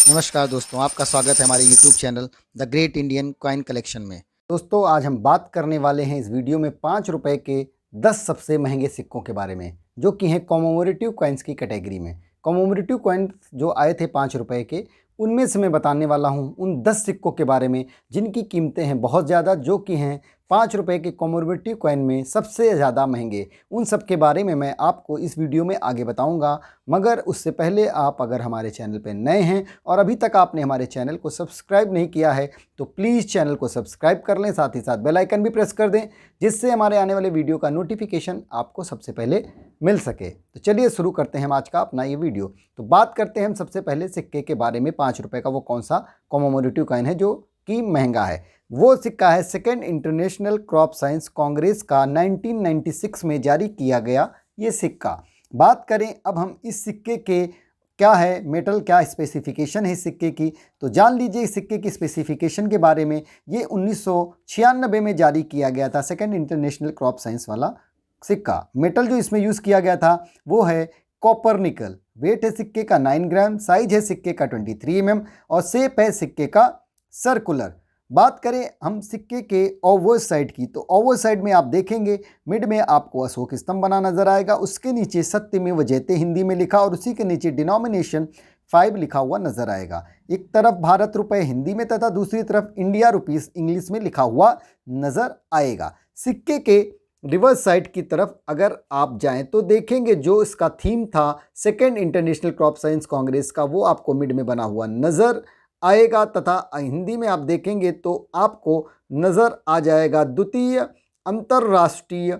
नमस्कार दोस्तों, आपका स्वागत है हमारे YouTube channel the great Indian coin collection में। दोस्तों, आज हम बात करने वाले हैं इस वीडियो में 5 रुपए के 10 सबसे महंगे सिक्कों के बारे में, जो कि हैं कॉमेमोरेटिव कॉइन्स की कैटेगरी में। कॉमेमोरेटिव कॉइन्स जो आए थे 5 रुपए के, उनमें से मैं बताने वाला हूं उन 10 सिक्कों के बारे में जिनकी कीमतें हैं बहुत ज़्यादा, जो कि हैं 5 रुपए के कॉमेमोरेटिव कॉइन में सबसे ज़्यादा महंगे। उन सब के बारे में मैं आपको इस वीडियो में आगे बताऊंगा। मगर उससे पहले आप अगर हमारे चैनल पर नए हैं और अभी तक आपने हमारे चैनल को सब्सक्राइब नहीं किया है तो प्लीज़ चैनल को सब्सक्राइब कर लें, साथ ही साथ बेल आइकन भी प्रेस कर दें, जिससे हमारे आने वाले वीडियो का नोटिफिकेशन आपको सबसे पहले मिल सके। तो चलिए शुरू करते हैं हम आज का अपना ये वीडियो। तो बात करते हैं हम सबसे पहले सिक्के के बारे में। 5 रुपए का वो कौन सा कॉमेमोरेटिव कॉइन है जो कि महंगा है? वो सिक्का है second international crop science Congress का 1996 में जारी किया गया ये सिक्का। बात करें अब हम इस सिक्के के क्या है मेटल, क्या स्पेसिफिकेशन है इस सिक्के की, तो जान लीजिए इस सिक्के की स्पेसिफिकेशन के बारे में। ये 1996 में जारी किया गया था सेकेंड इंटरनेशनल क्रॉप साइंस वाला सिक्का। मेटल जो इसमें यूज़ किया गया था वो है कॉपर निकल। वेट है सिक्के का 9 ग्राम, साइज है सिक्के का 23 mm और शेप है सिक्के का सर्कुलर। बात करें हम सिक्के के ओवर साइड की, तो ओवर साइड में आप देखेंगे मिड में आपको अशोक स्तंभ बना नजर आएगा, उसके नीचे सत्यमेव जयते हिंदी में लिखा और उसी के नीचे डिनोमिनेशन 5 लिखा हुआ नजर आएगा। एक तरफ भारत रुपए हिंदी में तथा दूसरी तरफ इंडिया रुपीस इंग्लिश में लिखा हुआ नजर आएगा। सिक्के के रिवर्स साइड की तरफ अगर आप जाएं तो देखेंगे जो इसका थीम था second international crop science Congress का, वो आपको मिड में बना हुआ नजर आएगा तथा हिंदी में आप देखेंगे तो आपको नज़र आ जाएगा द्वितीय अंतर्राष्ट्रीय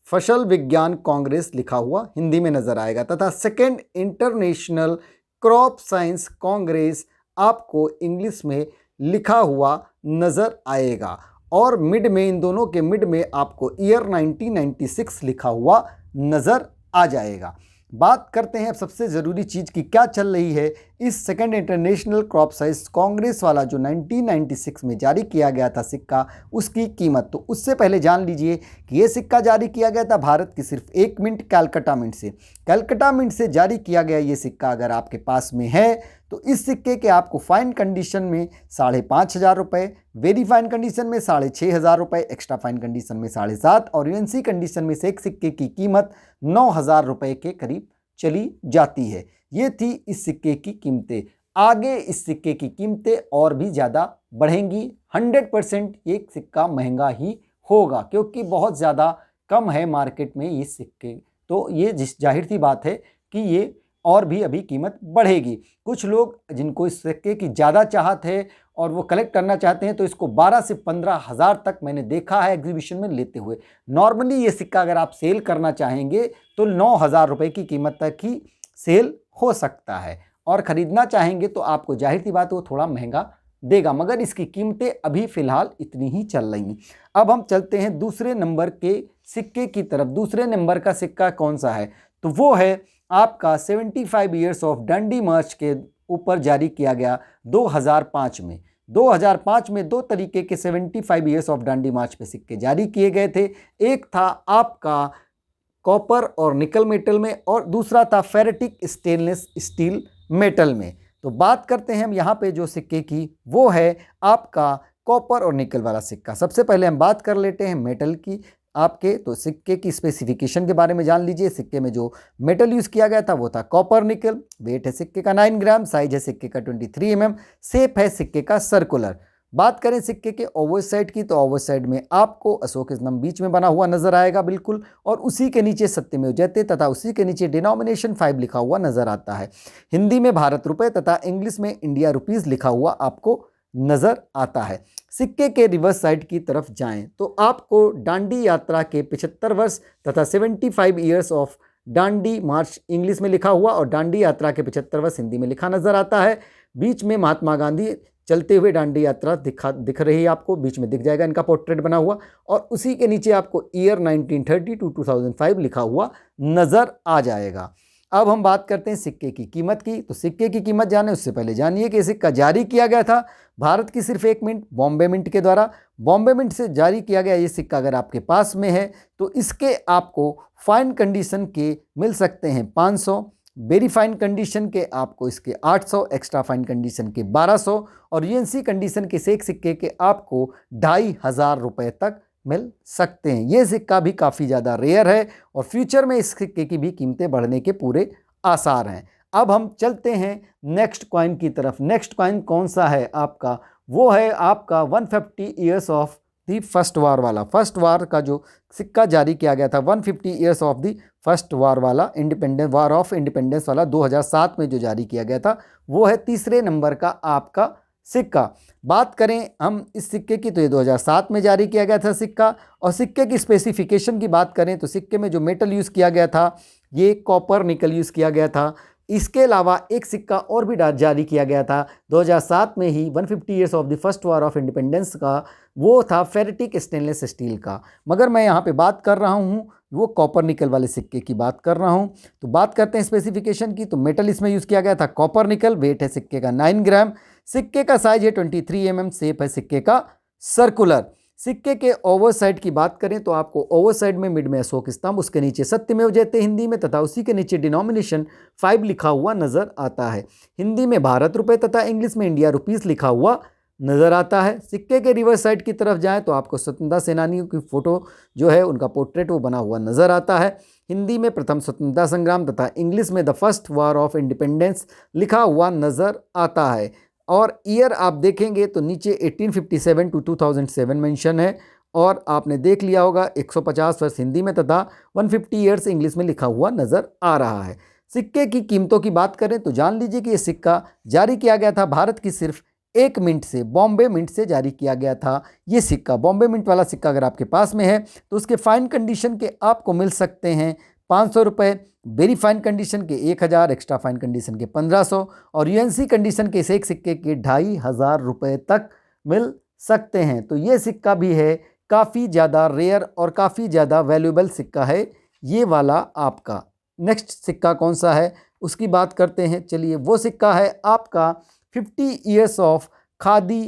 फसल विज्ञान कांग्रेस लिखा हुआ हिंदी में नज़र आएगा तथा second international crop science Congress आपको इंग्लिश में लिखा हुआ नज़र आएगा। और मिड में, इन दोनों के मिड में आपको ईयर 1996 लिखा हुआ नज़र आ जाएगा। बात करते हैं अब सबसे ज़रूरी चीज़ की, क्या चल रही है इस second international crop science Congress वाला जो 1996 में जारी किया गया था सिक्का, उसकी कीमत। तो उससे पहले जान लीजिए कि ये सिक्का जारी किया गया था भारत की सिर्फ एक मिंट कैलकाटा मिंट से। कैलकाटा मिंट से जारी किया गया ये सिक्का अगर आपके पास में है तो इस सिक्के के आपको फाइन कंडीशन में 5,500 रुपये, वेरी फाइन कंडीशन में 6,500 रुपये, एक्स्ट्रा फाइन कंडीशन में 7,500 और यूएनसी कंडीशन में से एक सिक्के की कीमत 9,000 रुपये के करीब चली जाती है। ये थी इस सिक्के की कीमतें। आगे इस सिक्के की कीमतें और भी ज़्यादा बढ़ेंगी। 100% ये सिक्का महंगा ही होगा क्योंकि बहुत ज़्यादा कम है मार्केट में ये सिक्के। तो ये जाहिर सी बात है कि ये और भी अभी कीमत बढ़ेगी। कुछ लोग जिनको इस सिक्के की ज़्यादा चाहत है और वो कलेक्ट करना चाहते हैं तो इसको 12 से 15,000 तक मैंने देखा है एग्जीबिशन में लेते हुए। नॉर्मली ये सिक्का अगर आप सेल करना चाहेंगे तो 9,000 रुपये की कीमत तक ही सेल हो सकता है और ख़रीदना चाहेंगे तो आपको जाहिर सी बात वो थोड़ा महंगा देगा, मगर इसकी कीमतें अभी फ़िलहाल इतनी ही चल रही हैं। अब हम चलते हैं दूसरे नंबर के सिक्के की तरफ। दूसरे नंबर का सिक्का कौन सा है? तो वो है आपका 75 ईयर्स ऑफ डंडी मार्च के ऊपर जारी किया गया 2005 में। 2005 में दो तरीके के 75 ईयर्स ऑफ डंडी मार्च पे सिक्के जारी किए गए थे। एक था आपका कॉपर और निकल मेटल में और दूसरा था फेरेटिक स्टेनलेस स्टील मेटल में। तो बात करते हैं हम यहाँ पे जो सिक्के की, वो है आपका कॉपर और निकल वाला सिक्का। सबसे पहले हम बात कर लेते हैं मेटल की आपके। तो सिक्के की स्पेसिफिकेशन के बारे में जान लीजिए। सिक्के में जो मेटल यूज़ किया गया था वो था कॉपर निकल। वेट है सिक्के का 9 ग्राम, साइज है सिक्के का 23 mm, शेप है सिक्के का सर्कुलर। बात करें सिक्के के ओवर साइड की, तो ओवर साइड में आपको अशोक स्तंभ बीच में बना हुआ नजर आएगा बिल्कुल, और उसी के नीचे सत्यमेव जयते तथा उसी के नीचे डिनोमिनेशन 5 लिखा हुआ नजर आता है। हिंदी में भारत रुपए तथा इंग्लिश में इंडिया रुपीस लिखा हुआ आपको नजर आता है। सिक्के के रिवर्स साइड की तरफ जाएं तो आपको दांडी यात्रा के 75 वर्ष तथा 75 years of Dandi March English में लिखा हुआ और दांडी यात्रा के 75 वर्ष हिंदी में लिखा नजर आता है। बीच में महात्मा गांधी चलते हुए दांडी यात्रा दिख रही है आपको, बीच में दिख जाएगा इनका पोर्ट्रेट बना हुआ, और उसी के नीचे आपको ईयर 1930 टू 2005 लिखा हुआ नजर आ जाएगा। अब हम बात करते हैं सिक्के की कीमत की। तो सिक्के की कीमत जाने उससे पहले जानिए कि सिक्का जारी किया गया था भारत की सिर्फ एक मिंट बॉम्बे मिंट के द्वारा। बॉम्बे मिंट से जारी किया गया ये सिक्का अगर आपके पास में है तो इसके आपको फाइन कंडीशन के मिल सकते हैं 500, वेरी फाइन कंडीशन के आपको इसके 800, एक्स्ट्रा फाइन कंडीशन के 1200 और यूएनसी कंडीशन के एक सिक्के के आपको 2500 रुपये तक मिल सकते हैं। ये सिक्का भी काफ़ी ज़्यादा रेयर है और फ्यूचर में इस सिक्के की भी कीमतें बढ़ने के पूरे आसार हैं। अब हम चलते हैं नेक्स्ट कॉइन की तरफ। नेक्स्ट कॉइन कौन सा है आपका? वो है आपका 150 years of the first war वाला। फर्स्ट वार का जो सिक्का जारी किया गया था, 150 years of the first war वाला, इंडिपेंडेंस वार ऑफ इंडिपेंडेंस वाला 2007 में जो जारी किया गया था, वो है तीसरे नंबर का आपका सिक्का। बात करें हम इस सिक्के की तो ये 2007 में जारी किया गया था सिक्का। और सिक्के की स्पेसिफिकेशन की बात करें तो सिक्के में जो मेटल यूज़ किया गया था ये कॉपर निकल यूज़ किया गया था। इसके अलावा एक सिक्का और भी जारी किया गया था 2007 में ही 150 years of the first war of independence का, वो था फेरेटिक स्टेनलेस स्टील का। मगर मैं यहाँ पे बात कर रहा हूँ वो कॉपर निकल वाले सिक्के की बात कर रहा हूँ। तो बात करते हैं स्पेसिफिकेशन की। तो मेटल इसमें यूज़ किया गया था कॉपर निकल। वेट है सिक्के का 9 ग्राम। सिक्के का साइज है 23 mm। शेप है सिक्के का सर्कुलर। सिक्के के ओवर साइड की बात करें तो आपको ओवर साइड में मिड में अशोक स्तंभ, उसके नीचे सत्यमेव जयते हिंदी में, तथा उसी के नीचे डिनोमिनेशन 5 लिखा हुआ नजर आता है। हिंदी में भारत रुपए तथा इंग्लिश में इंडिया रुपीस लिखा हुआ नजर आता है। सिक्के के रिवर्स साइड की तरफ जाएं तो आपको स्वतंत्रता सेनानियों की फोटो जो है उनका पोर्ट्रेट वो बना हुआ नजर आता है। हिंदी में प्रथम स्वतंत्रता संग्राम तथा इंग्लिश में the first war of independence लिखा हुआ नजर आता है। और ईयर आप देखेंगे तो नीचे 1857 टू 2007 मेंशन है। और आपने देख लिया होगा 150 वर्ष हिंदी में तथा 150 ईयर्स इंग्लिश में लिखा हुआ नजर आ रहा है। सिक्के की कीमतों की बात करें तो जान लीजिए कि यह सिक्का जारी किया गया था भारत की सिर्फ 1 मिंट से, बॉम्बे मिंट से जारी किया गया था। ये सिक्का बॉम्बे मिंट वाला सिक्का अगर आपके पास में है तो उसके फाइन कंडीशन के आपको मिल सकते हैं 500 रुपये, वेरी फाइन कंडीशन के 1000, एक्स्ट्रा फाइन कंडीशन के 1500 और यूएनसी कंडीशन के एक सिक्के के 2500 रुपये तक मिल सकते हैं। तो ये सिक्का भी है काफ़ी ज़्यादा रेयर और काफ़ी ज़्यादा वैल्यूएबल सिक्का है ये वाला आपका। नेक्स्ट सिक्का कौन सा है उसकी बात करते हैं। चलिए, वो सिक्का है आपका 50 years of khadi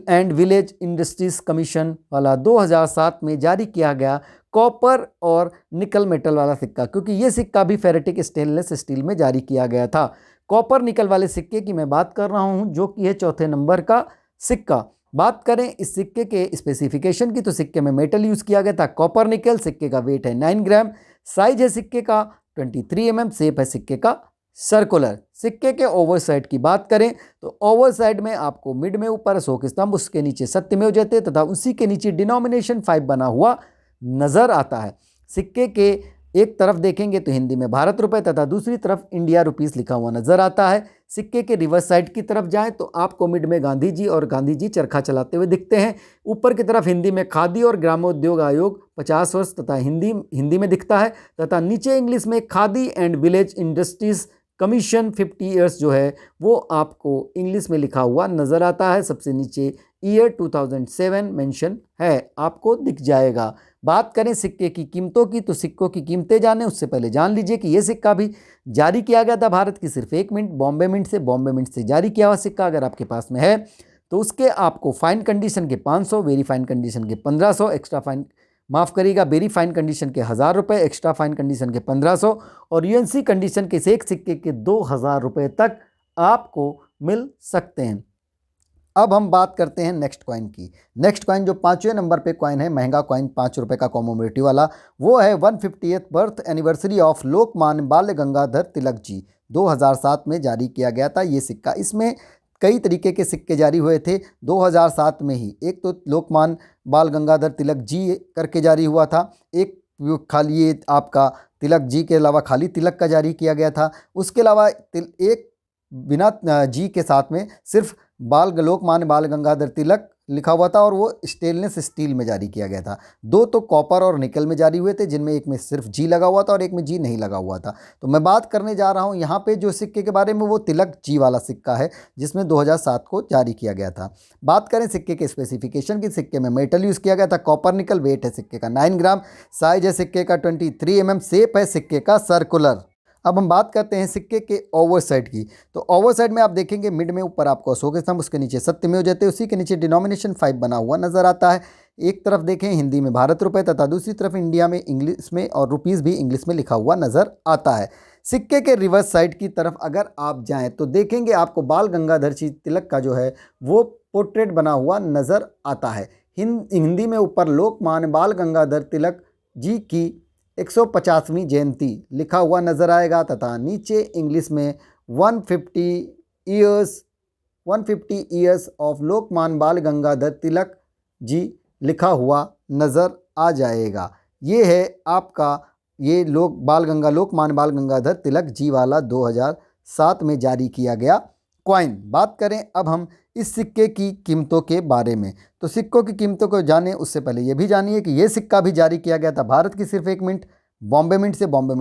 and village industries commission वाला 2007 में जारी किया गया कॉपर और निकल मेटल वाला सिक्का, क्योंकि ये सिक्का भी फेरेटिक स्टेनलेस स्टील में जारी किया गया था। कॉपर निकल वाले सिक्के की मैं बात कर रहा हूँ जो कि है चौथे नंबर का सिक्का। बात करें इस सिक्के के स्पेसिफिकेशन की तो सिक्के में मेटल यूज़ किया गया था कॉपर निकल। सिक्के का वेट है 9 ग्राम। साइज है सिक्के का 23 mm। शेप है सिक्के का सर्कुलर। सिक्के के ओवर साइड की बात करें तो ओवर साइड में आपको मिड में ऊपर अशोक स्तंभ, उसके नीचे सत्यमेव जयते तथा उसी के नीचे डिनोमिनेशन 5 बना हुआ नजर आता है। सिक्के के एक तरफ देखेंगे तो हिंदी में भारत रुपए तथा दूसरी तरफ इंडिया रुपीस लिखा हुआ नजर आता है। सिक्के के रिवर्स साइड की तरफ जाएं तो आपको मिड में गांधी जी और गांधी जी चरखा चलाते हुए दिखते हैं। ऊपर की तरफ हिंदी में खादी और ग्रामोद्योग आयोग 50 वर्ष तथा हिंदी में दिखता है, तथा नीचे इंग्लिश में khadi and village industries commission 50 years जो है वो आपको इंग्लिश में लिखा हुआ नज़र आता है। सबसे नीचे ईयर 2007 मेंशन है, आपको दिख जाएगा। बात करें सिक्के की कीमतों की तो सिक्कों की कीमतें जाने उससे पहले जान लीजिए कि ये सिक्का भी जारी किया गया था भारत की सिर्फ 1 मिनट, बॉम्बे मिंट से जारी किया हुआ सिक्का अगर आपके पास में है तो उसके आपको फाइन कंडीशन के 500, वेरी फाइन कंडीशन के 1500, एक्स्ट्रा फाइन माफ़ करिएगा वेरी फाइन कंडीशन के 1000 रुपये, एक्स्ट्रा फाइन कंडीशन के 1500 और यूएनसी कंडीशन के एक सिक्के के 2000 रुपये तक आपको मिल सकते हैं। अब हम बात करते हैं नेक्स्ट कॉइन की। नेक्स्ट कॉइन जो 5वें नंबर पे कॉइन है, महंगा कॉइन 5 रुपये का कॉमोमेरेटिव वाला, वो है 150th birth anniversary of Lokmanya बाल गंगाधर तिलक जी, 2007 में जारी किया गया था ये सिक्का। इसमें कई तरीके के सिक्के जारी हुए थे 2007 में ही। एक तो लोकमान्य बाल गंगाधर तिलक जी करके जारी हुआ था, एक खाली ये आपका तिलक जी के अलावा खाली तिलक का जारी किया गया था। उसके अलावा एक बिना जी के साथ में सिर्फ लोकमान्य बाल गंगाधर तिलक लिखा हुआ था और वो स्टेनलेस स्टील में जारी किया गया था। 2 तो कॉपर और निकल में जारी हुए थे जिनमें एक में सिर्फ जी लगा हुआ था और एक में जी नहीं लगा हुआ था। तो मैं बात करने जा रहा हूँ यहाँ पे जो सिक्के के बारे में, वो तिलक जी वाला सिक्का है जिसमें 2007 को जारी किया गया था। बात करें सिक्के के स्पेसिफिकेशन की, सिक्के में मेटल यूज़ किया गया था कॉपर निकल। वेट है सिक्के का 9 ग्राम। साइज है सिक्के का 23 mm। शेप है सिक्के का सर्कुलर। अब हम बात करते हैं सिक्के के ओवर साइड की। तो ओवर साइड में आप देखेंगे मिड में ऊपर आपको अशोक स्तंभ, उसके नीचे सत्यमेव जयते, उसी के नीचे डिनोमिनेशन 5 बना हुआ नजर आता है। एक तरफ देखें हिंदी में भारत रुपए तथा दूसरी तरफ इंडिया में इंग्लिश में और रुपीस भी इंग्लिश में लिखा हुआ नजर आता है। सिक्के के रिवर्स साइड की तरफ अगर आप जाएं तो देखेंगे आपको बाल गंगाधर तिलक का जो है वो पोर्ट्रेट बना हुआ नज़र आता है। हिंदी में ऊपर लोकमान्य बाल गंगाधर तिलक जी की 150वीं जयंती लिखा हुआ नज़र आएगा तथा नीचे इंग्लिश में 150 ईयर्स ऑफ लोकमान्य बाल गंगाधर तिलक जी लिखा हुआ नज़र आ जाएगा। ये है आपका ये लोकमान्य बाल गंगाधर तिलक जी वाला 2007 में जारी किया गया कॉइन। बात करें अब हम इस सिक्के की कीमतों के बारे में, तो सिक्कों की कीमतों को जानें उससे पहले ये भी जानिए कि ये सिक्का भी जारी किया गया था भारत की सिर्फ एक मिंट बॉम्बे मिंट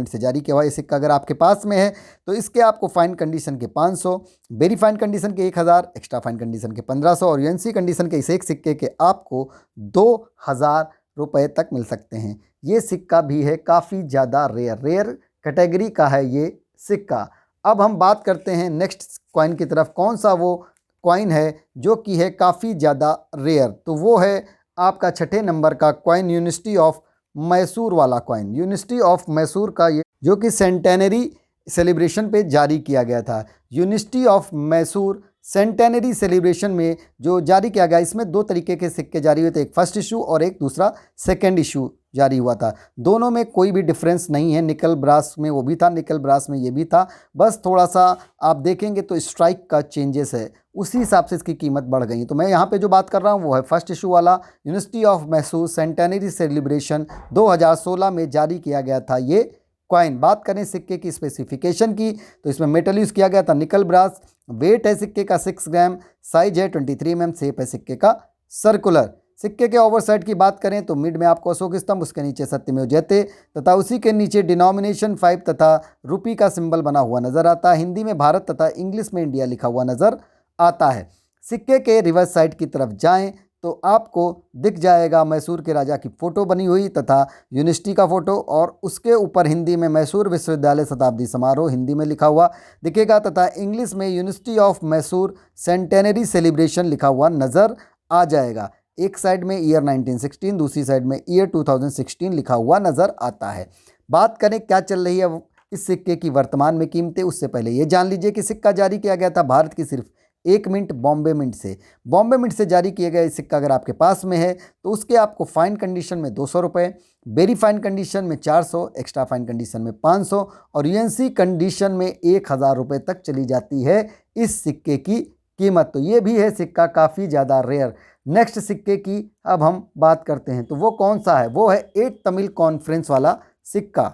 से जारी किया हुआ। ये सिक्का अगर आपके पास में है तो इसके आपको फाइन कंडीशन के 500, वेरी फाइन कंडीशन के 1000, एक्स्ट्रा फाइन कंडीशन के 1500 और यूएनसी कंडीशन के इस एक सिक्के के आपको 2000 रुपये तक मिल सकते हैं। ये सिक्का भी है काफ़ी ज़्यादा रेयर कैटेगरी का है ये सिक्का। अब हम बात करते हैं नेक्स्ट कॉइन की तरफ। कौन सा वो कॉइन है जो कि है काफ़ी ज़्यादा रेयर, तो वो है आपका 6ठे नंबर का कॉइन यूनिवर्सिटी ऑफ मैसूर वाला कॉइन। यूनिवर्सिटी ऑफ मैसूर का ये जो कि सेंटेनरी सेलिब्रेशन पे जारी किया गया था। University of Mysore centenary celebration में जो जारी किया गया, इसमें 2 तरीके के सिक्के जारी हुए थे, एक फर्स्ट इशू और एक दूसरा सेकंड इशू जारी हुआ था। दोनों में कोई भी डिफरेंस नहीं है, निकल ब्रास में वो भी था, निकल ब्रास में ये भी था, बस थोड़ा सा आप देखेंगे तो स्ट्राइक का चेंजेस है, उसी हिसाब से इसकी कीमत बढ़ गई। तो मैं यहाँ पे जो बात कर रहा हूँ वो है फर्स्ट इशू वाला university of Mysore centenary celebration 2016 में जारी किया गया था ये कॉइन। बात करें सिक्के की स्पेसिफिकेशन की तो इसमें मेटल यूज़ किया गया था निकल ब्रास, वेट है सिक्के का 6 ग्राम, साइज है 23 mm, शेप है सिक्के का सर्कुलर। सिक्के के ओवरसाइड की बात करें तो मिड में आपको अशोक स्तंभ, उसके नीचे सत्यमेव जयते तथा उसी के नीचे डिनोमिनेशन 5 तथा रुपी का सिंबल बना हुआ नजर आता है। हिंदी में भारत तथा इंग्लिश में इंडिया लिखा हुआ नजर आता है। सिक्के के रिवर्स साइड की तरफ जाएं तो आपको दिख जाएगा मैसूर के राजा की फ़ोटो बनी हुई तथा यूनिवर्सिटी का फ़ोटो, और उसके ऊपर हिंदी में मैसूर विश्वविद्यालय शताब्दी समारोह हिंदी में लिखा हुआ दिखेगा तथा इंग्लिश में university of Mysore centenary celebration लिखा हुआ नज़र आ जाएगा। एक साइड में ईयर 1916, दूसरी साइड में ईयर 2016 लिखा हुआ नज़र आता है। बात करें क्या चल रही है इस सिक्के की वर्तमान में कीमतें, उससे पहले ये जान लीजिए कि सिक्का जारी किया गया था भारत की सिर्फ 1 मिंट बॉम्बे मिंट से जारी किया गया इस सिक्का अगर आपके पास में है तो उसके आपको फाइन कंडीशन में 200 रुपये, वेरी फाइन कंडीशन में 400, एक्स्ट्रा फाइन कंडीशन में 500 और यूएनसी कंडीशन में 1000 रुपये तक चली जाती है इस सिक्के की कीमत। तो ये भी है सिक्का काफ़ी ज़्यादा रेयर। नेक्स्ट सिक्के की अब हम बात करते हैं तो वो कौन सा है, वो है 8 तमिल कॉन्फ्रेंस वाला सिक्का।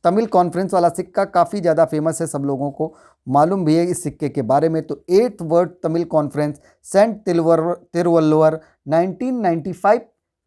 तमिल कॉन्फ्रेंस वाला सिक्का काफ़ी ज़्यादा फेमस है, सब लोगों को मालूम भी है इस सिक्के के बारे में। तो 8th world Tamil conference saint Thiruvalluvar 1995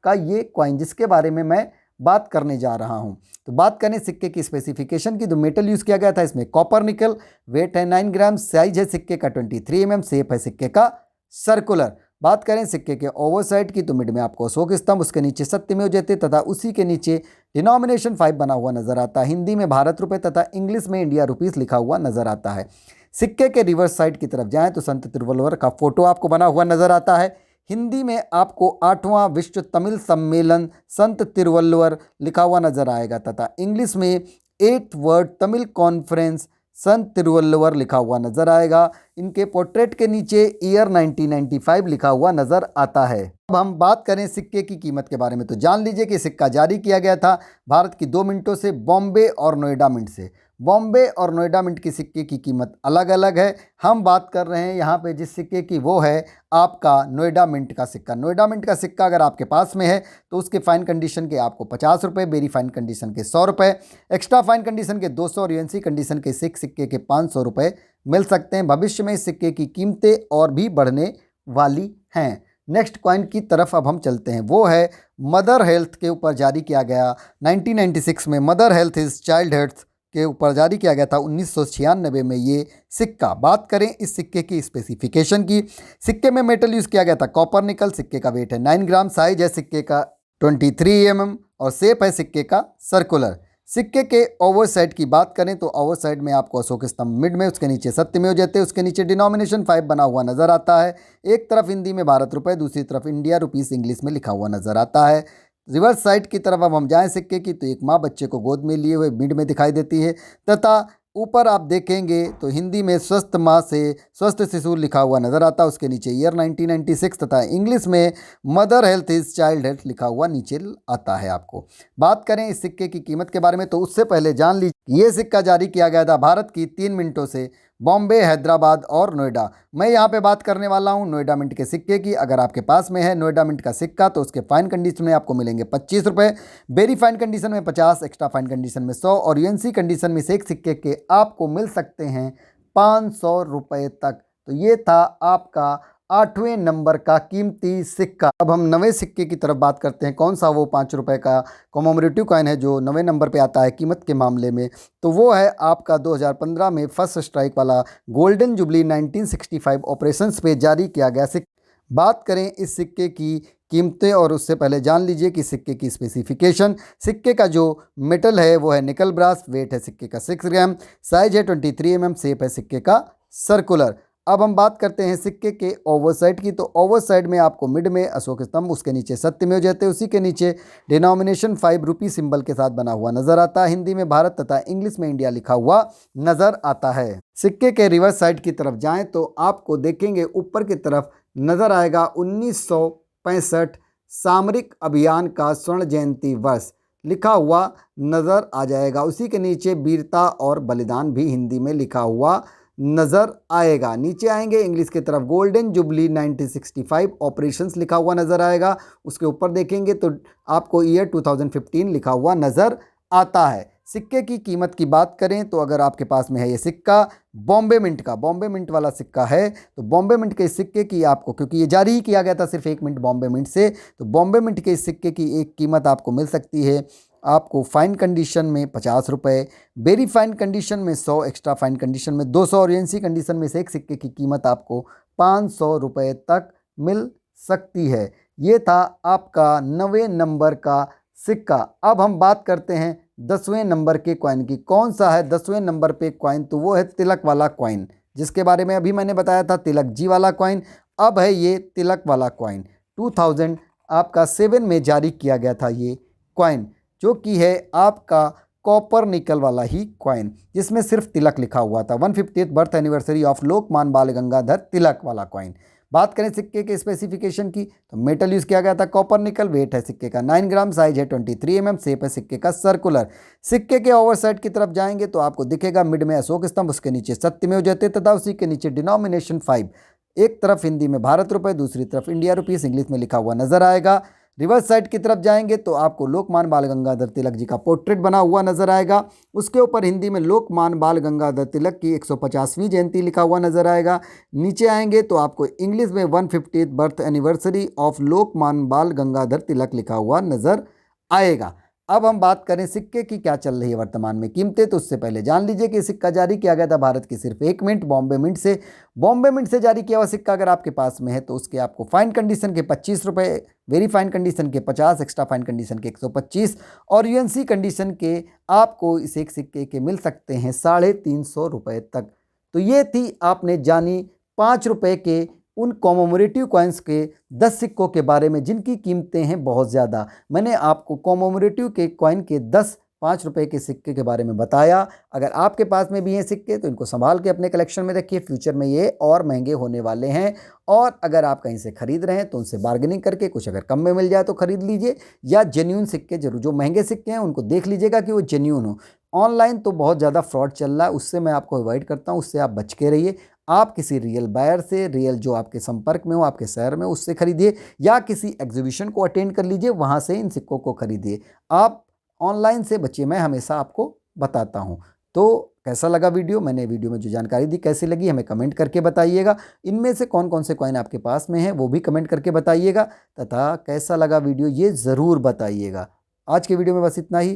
का ये कॉइन जिसके बारे में मैं बात करने जा रहा हूँ। तो बात करें सिक्के की स्पेसिफिकेशन की तो मेटल यूज़ किया गया था इसमें कॉपर निकल, वेट है 9 ग्राम, साइज है सिक्के का 23 mm, शेप है सिक्के का सर्कुलर। बात करें सिक्के के ओवरसाइड की तो मिड में आपको अशोक स्तंभ, उसके नीचे सत्यमेव जयते तथा उसी के नीचे डिनोमिनेशन 5 बना हुआ नजर आता है। हिंदी में भारत रुपये तथा इंग्लिश में इंडिया रुपीस लिखा हुआ नजर आता है। सिक्के के रिवर्स साइड की तरफ जाएं तो संत तिरुवल्लुवर का फोटो आपको बना हुआ नजर आता है। हिंदी में आपको 8वां विश्व तमिल सम्मेलन संत तिरुवल्लुवर लिखा हुआ नजर आएगा तथा इंग्लिश में 8th वर्ल्ड तमिल कॉन्फ्रेंस संत तिरुवल्लुवर लिखा हुआ नजर आएगा। इनके पोर्ट्रेट के नीचे ईयर 1995 लिखा हुआ नजर आता है। अब हम बात करें सिक्के की कीमत के बारे में तो जान लीजिए कि सिक्का जारी किया गया था भारत की 2 मिंटों से, बॉम्बे और नोएडा मिंट से। बॉम्बे और नोएडा मिंट की सिक्के की कीमत अलग अलग है। हम बात कर रहे हैं यहाँ पे जिस सिक्के की वो है आपका नोएडा मिंट का सिक्का। नोएडा मिंट का सिक्का अगर आपके पास में है तो उसके फाइन कंडीशन के आपको 50 रुपये, वेरी फाइन कंडीशन के 100 रुपये, एक्स्ट्रा फाइन कंडीशन के 200 और यूएनसी कंडीशन के सिक्के के 500 रुपये मिल सकते हैं। भविष्य में इस सिक्के की कीमतें और भी बढ़ने वाली हैं। नेक्स्ट कॉइन की तरफ अब हम चलते हैं, वो है मदर हेल्थ के ऊपर जारी किया गया 1996 में। Mother health is child health के ऊपर जारी किया गया था 1996 में ये सिक्का। बात करें इस सिक्के की स्पेसिफिकेशन की, सिक्के में मेटल यूज़ किया गया था कॉपर निकल, सिक्के का वेट है 9 ग्राम, साइज है सिक्के का 23 mm और शेप है सिक्के का सर्कुलर। सिक्के के ओवर साइड की बात करें तो ओवर साइड में आपको अशोक स्तंभ मिड में, उसके नीचे सत्यमेव जयते, उसके नीचे डिनोमिनेशन 5 बना हुआ नजर आता है। एक तरफ हिंदी में भारत रुपये, दूसरी तरफ इंडिया रुपीस इंग्लिश में लिखा हुआ नजर आता है। रिवर्स साइड की तरफ अब हम जाएं सिक्के की तो एक माँ बच्चे को गोद में लिए हुए मिड में दिखाई देती है तथा ऊपर आप देखेंगे तो हिंदी में स्वस्थ माँ से स्वस्थ शिशु लिखा हुआ नज़र आता है, उसके नीचे ईयर 1996 तथा इंग्लिश में mother health is child health लिखा हुआ नीचे आता है। आपको बात करें इस सिक्के की कीमत के बारे में तो उससे पहले जान लीजिए ये सिक्का जारी किया गया था भारत की 3 मिनटों से बॉम्बे, हैदराबाद और नोएडा। मैं यहाँ पे बात करने वाला हूँ नोएडा मिंट के सिक्के की। अगर आपके पास में है नोएडा मिंट का सिक्का तो उसके फाइन कंडीशन में आपको मिलेंगे 25 रुपये, वेरी फाइन कंडीशन में 50, एक्स्ट्रा फाइन कंडीशन में 100 और यूएनसी कंडीशन में से एक सिक्के के आपको मिल सकते हैं 500 रुपये तक। तो ये था आपका 8वें नंबर का कीमती सिक्का। अब हम 9वें सिक्के की तरफ बात करते हैं। कौन सा वो 5 रुपये का कॉमेमोरेटिव कॉइन है जो 9वें नंबर पे आता है कीमत के मामले में, तो वो है आपका 2015 में फर्स्ट स्ट्राइक वाला गोल्डन जुबली 1965 ऑपरेशंस पे जारी किया गया सिक्का। बात करें इस सिक्के की कीमतें और उससे पहले जान लीजिए कि सिक्के की स्पेसिफिकेशन। सिक्के का जो मेटल है वो है निकल ब्रास, वेट है सिक्के का 6 ग्राम, साइज है 23 mm, शेप है सिक्के का सर्कुलर। अब हम बात करते हैं सिक्के के ओवरसाइड की। तो ओवरसाइड में आपको मिड में अशोक स्तंभ, उसके नीचे सत्यमेव जयते, उसी के नीचे डिनोमिनेशन 5 रुपी सिंबल के साथ बना हुआ नजर आता है। हिंदी में भारत तथा इंग्लिश में इंडिया लिखा हुआ नजर आता है। सिक्के के रिवर्स साइड की तरफ जाएं तो आपको देखेंगे ऊपर की तरफ नजर आएगा 1965 सामरिक अभियान का स्वर्ण जयंती वर्ष लिखा हुआ नजर आ जाएगा। उसी के नीचे वीरता और बलिदान भी हिंदी में लिखा हुआ नज़र आएगा। नीचे आएंगे इंग्लिश की तरफ गोल्डन जुबली 1965 ऑपरेशंस लिखा हुआ नज़र आएगा। उसके ऊपर देखेंगे तो आपको ईयर 2015 लिखा हुआ नज़र आता है। सिक्के की कीमत की बात करें तो अगर आपके पास में है ये सिक्का बॉम्बे मिंट का, बॉम्बे मिंट वाला सिक्का है, तो बॉम्बे मिंट के इस सिक्के की आपको, क्योंकि ये जारी ही किया गया था सिर्फ 1 मिनट बॉम्बे मिंट से, तो बॉम्बे मिंट के इस सिक्के की एक कीमत आपको मिल सकती है आपको फाइन कंडीशन में 50 रुपये, वेरी फाइन कंडीशन में 100, एक्स्ट्रा फाइन कंडीशन में 200 और एनसी कंडीशन में से एक सिक्के की कीमत आपको 500 रुपये तक मिल सकती है। ये था आपका 9वें नंबर का सिक्का। अब हम बात करते हैं 10वें नंबर के कॉइन की। कौन सा है 10वें नंबर पे कॉइन, तो वो है तिलक वाला कॉइन, जिसके बारे में अभी मैंने बताया था तिलक जी वाला कॉइन। अब है ये तिलक वाला कॉइन। 2000 आपका 7 में जारी किया गया था ये कॉइन, जो कि है आपका कॉपर निकल वाला ही कॉइन, जिसमें सिर्फ तिलक लिखा हुआ था। 150th बर्थ एनिवर्सरी ऑफ लोकमान बाल गंगाधर तिलक वाला कॉइन। बात करें सिक्के के स्पेसिफिकेशन की तो मेटल यूज़ किया गया था कॉपर निकल, वेट है सिक्के का 9 ग्राम, साइज है 23 mm, शेप है सिक्के का सर्कुलर। सिक्के के ओवर साइड की तरफ जाएंगे तो आपको दिखेगा मिड में अशोक स्तंभ, उसके नीचे सत्यमेव जयते तथा उसी के नीचे डिनोमिनेशन 5, एक तरफ हिंदी में भारत रुपये, दूसरी तरफ इंडिया रुपीस इंग्लिश में लिखा हुआ नजर आएगा। रिवर्स साइड की तरफ जाएंगे तो आपको लोकमान बाल गंगाधर तिलक जी का पोर्ट्रेट बना हुआ नजर आएगा। उसके ऊपर हिंदी में लोकमान बाल गंगाधर तिलक की 150वीं जयंती लिखा हुआ नजर आएगा। नीचे आएंगे तो आपको इंग्लिश में 150th बर्थ एनिवर्सरी ऑफ लोकमान बाल गंगाधर तिलक लिखा हुआ नजर आएगा। अब हम बात करें सिक्के की क्या चल रही है वर्तमान में कीमतें, तो उससे पहले जान लीजिए कि सिक्का जारी किया गया था भारत की सिर्फ 1 मिनट बॉम्बे मिंट से। बॉम्बे मिंट से जारी किया हुआ सिक्का अगर आपके पास में है तो उसके आपको फाइन कंडीशन के 25 रुपये, वेरी फाइन कंडीशन के 50, एक्स्ट्रा फाइन कंडीशन के 125 और यूएनसी कंडीशन के आपको इस एक सिक्के के मिल सकते हैं 350 रुपये तक। तो ये थी आपने जानी 5 रुपये के उन कॉमेमोरेटिव कॉइन्स के 10 सिक्कों के बारे में जिनकी कीमतें हैं बहुत ज़्यादा। मैंने आपको कॉमेमोरेटिव के कॉइन के 10 5 रुपये के सिक्के के बारे में बताया। अगर आपके पास में भी हैं सिक्के तो इनको संभाल के अपने कलेक्शन में रखिए, फ्यूचर में ये और महंगे होने वाले हैं। और अगर आप कहीं से खरीद रहे हैं तो उनसे बार्गेनिंग करके कुछ अगर कम में मिल जाए तो खरीद लीजिए, या जेन्यून सिक्के जरूर, जो महंगे सिक्के हैं उनको देख लीजिएगा कि वो जेन्यून हो। ऑनलाइन तो बहुत ज़्यादा फ्रॉड चल रहा है, उससे मैं आपको अवॉइड करता हूँ, उससे आप बच के रहिए। आप किसी रियल बायर से, रियल जो आपके संपर्क में हो, आपके शहर में, उससे खरीदिए, या किसी एग्जीबिशन को अटेंड कर लीजिए, वहाँ से इन सिक्कों को खरीदिए। आप ऑनलाइन से बचिए, मैं हमेशा आपको बताता हूँ। तो कैसा लगा वीडियो, मैंने वीडियो में जो जानकारी दी कैसी लगी हमें कमेंट करके बताइएगा। इनमें से कौन कौन से कॉइन आपके पास में है वो भी कमेंट करके बताइएगा, तथा कैसा लगा वीडियो ये ज़रूर बताइएगा। आज के वीडियो में बस इतना ही।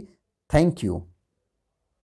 Thank you.